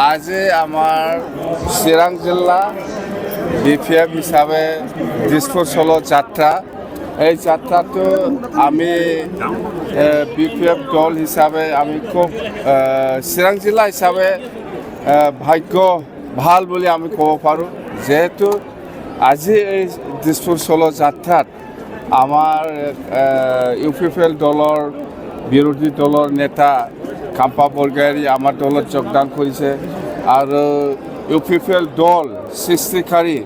আজি আমাৰ চিৰাং জিলা BPF হিচাপে দিছপুৰ চলো যাত্ৰা এই যাত্ৰাটো আমি BPF দল হিচাপে আমি খুব চিৰাং জিলা হিচাপে ভাগ্য ভাল বুলি আমি ক'ব পাৰোঁ যেহেতু আজি এই দিছপুৰ চলো যাত্ৰাত আমাৰ UPPL দলৰ বিৰোধী দলৰ নেতা কাম্পা বৰগোহাঞি আমাৰ দলত যোগদান কৰিছে আৰু UPPL দল সৃষ্টিকাৰী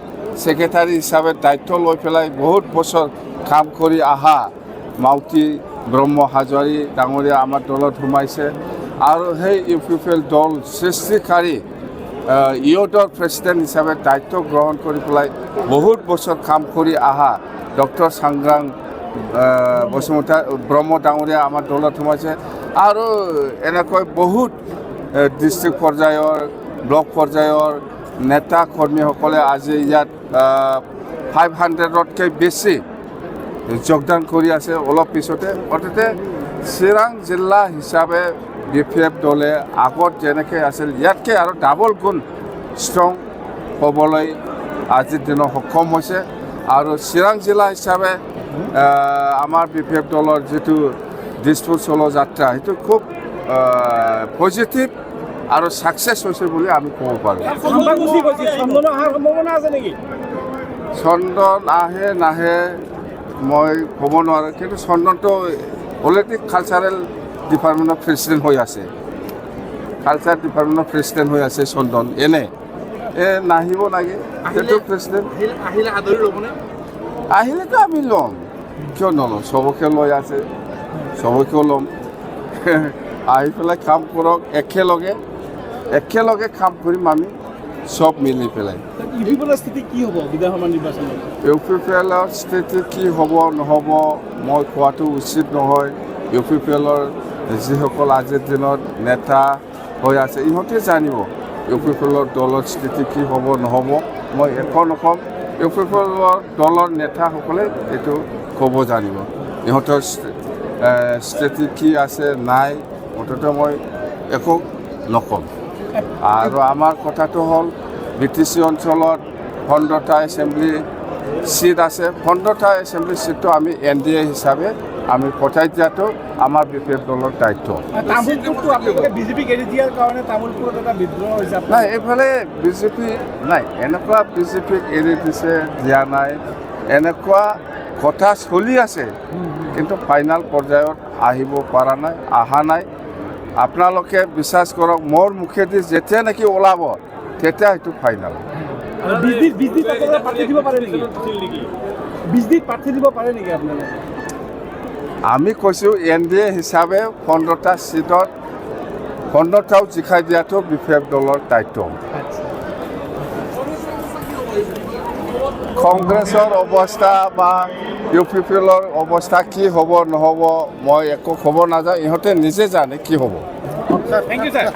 সেক্ৰেটাৰী হিচাপে দায়িত্ব লৈ পেলাই বহুত বছৰ কাম কৰি অহা মাউতি ব্ৰহ্ম হাজোৱাৰী ডাঙৰীয়া আমাৰ দলত সোমাইছে আৰু সেই UPPL দল সৃষ্টিকাৰী ইয়দৰ প্ৰেছিডেণ্ট হিচাপে দায়িত্ব গ্ৰহণ কৰি পেলাই বহুত বছৰ কাম কৰি অহা ডক্টৰ সংগ্ৰাম বসুমতাৰী ব্ৰহ্ম ডাঙৰীয়া আমাৰ দলত সোমাইছে আৰু এনেকৈ বহুত ডিষ্ট্ৰিক্ট পৰ্যায়ৰ ব্লক পৰ্যায়ৰ নেতা কৰ্মীসকলে আজি ইয়াত 500তকৈ বেছি যোগদান কৰি আছে অলপ পিছতে অৰ্থাৎ চিৰাং জিলা হিচাপে BPF দলে আগত যেনেকৈ আছিল ইয়াতকৈ আৰু ডাবল গুণ ষ্ট্ৰং হ'বলৈ আজিৰ দিনত সক্ষম হৈছে আৰু চিৰাং জিলা হিচাপে আমাৰ BPF দলৰ যিটো দিছপুৰ চলো যাত্ৰা সেইটো খুব পজিটিভ আৰু ছাকচেছ হৈছে বুলি আমি ক'ব পাৰোঁ চন্দন আহে নাহে মই ক'ব নোৱাৰোঁ কিন্তু চন্দনটো অলৰেডি কালচাৰেল ডিপাৰ্টমেণ্টৰ প্ৰেছিডেণ্ট হৈ আছে কালচাৰ ডিপাৰ্টমেণ্টৰ প্ৰেছিডেণ্ট হৈ আছে চন্দন নাহিব লাগে সেইটো প্ৰেছিডেণ্ট আহিলেতো আমি ল'ম কিয় নল'ম চবকে লৈ আছে চবকেও ল'ম আহি পেলাই কাম কৰক একেলগে কাম কৰিম আমি চব মিলি পেলাই UPPLৰ স্থিতি কি হ'ব বিধানসভা নিৰ্বাচনত UPPLৰ স্থিতি কি হ'ব নহ'ব মই কোৱাটো উচিত নহয় UPPLৰ যিসকল আজিৰ দিনত নেতা হৈ আছে ইহঁতে জানিব UPPLৰ দলৰ স্থিতি কি হ'ব নহ'ব মই একো নক'ম UPPLৰ দলৰ নেতাসকলে এইটো ক'ব জানিব ইহঁতৰ স্থিতি কি আছে নাই মুঠতে মই একো নক'ম আৰু আমাৰ কথাটো হ'ল BTC অঞ্চলত 15টা এছেম্বলি চিট আছে 15টা এছেম্বলি চিটটো আমি NDA হিচাপে আমি পঠাই দিয়াটো আমাৰ BPF দলৰ দায়িত্ব নাই এইফালে বিজেপি নাই এনেকুৱা বিজেপিক এৰি দিছে দিয়া নাই এনেকুৱা কথা চলি আছে কিন্তু ফাইনেল পৰ্যায়ত আহিব পৰা নাই অহা নাই আপোনালোকে বিশ্বাস কৰক মোৰ মুখেদি যেতিয়া নেকি ওলাব তেতিয়া সেইটো ফাইনেল আমি কৈছোঁ NDA হিচাপে 15টা চিটত 15টাও জিকাই দিয়াটো BPF দলৰ দায়িত্ব কংগ্ৰেছৰ অৱস্থা বা UPPLৰ অৱস্থা কি হ'ব নহ'ব মই একো ক'ব নাযাওঁ ইহঁতে নিজে জানে কি হ'ব থেংক ইউ ছাৰ